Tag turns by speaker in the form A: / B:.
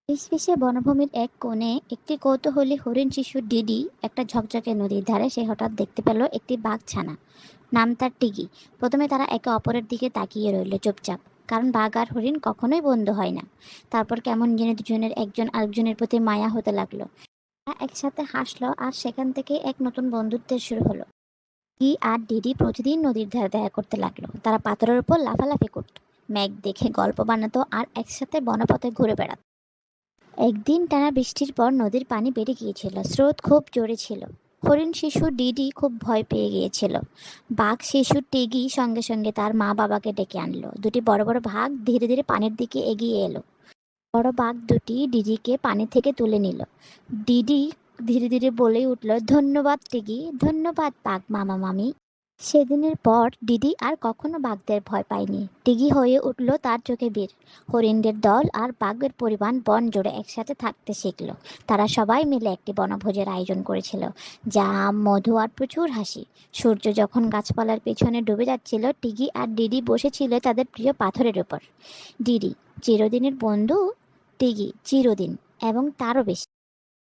A: ফিসফিসে বনভূমির এক কোণে একটি কৌতূহলী হরিণ শিশু ডিডি একটা ঝকঝকে নদীর ধারে সে হঠাৎ দেখতে পেল একটি বাঘছানা। নাম তার টিগি। প্রথমে তারা একে অপরের দিকে তাকিয়ে রইল চুপচাপ, কারণ বাঘ আর হরিণ কখনোই বন্ধু হয় না। তারপর কেমন যেন দুজনের একজন আরেকজনের প্রতি মায়া হতে লাগলো। তারা একসাথে হাসলো আর সেখান থেকে এক নতুন বন্ধুত্বের শুরু হলো। টি আর ডিডি প্রতিদিন নদীর ধারে দেখা করতে লাগলো। তারা পাথরের উপর লাফালাফি করতো, মেঘ দেখে গল্প বানাতো আর একসাথে বনপথে ঘুরে বেড়াতো। একদিন টানা বৃষ্টির পর নদীর পানি বেড়ে গিয়েছিল, স্রোত খুব জোরে ছিল। হরিণ শিশু ডিডি খুব ভয় পেয়ে গিয়েছিল। বাঘ শিশু টিগি সঙ্গে সঙ্গে তার মা বাবাকে ডেকে আনলো। দুটি বড় বড় বাঘ ধীরে ধীরে পানির দিকে এগিয়ে এলো। বড় বাঘ দুটি ডিডিকে পানি থেকে তুলে নিল। ডিডি ধীরে ধীরে বলে উঠল, ধন্যবাদ টিগি, ধন্যবাদ বাঘ মামা মামি। সেদিনের পর ডিডি আর কখনো বাঘদের ভয় পায়নি। টিগি হয়ে উঠল তার চোখে বীর। হরিণদের দল আর বাঘের পরিবার বন জুড়ে একসাথে থাকতে শিখল। তারা সবাই মিলে একটি বনভোজের আয়োজন করেছিল, যা মধু আর প্রচুর হাসি। সূর্য যখন গাছপালার পেছনে ডুবে যাচ্ছিল, টিগি আর ডিডি বসেছিল তাদের প্রিয় পাথরের উপর। ডিডি চিরদিনের বন্ধু, টিগি চিরদিন এবং তারও বেশি।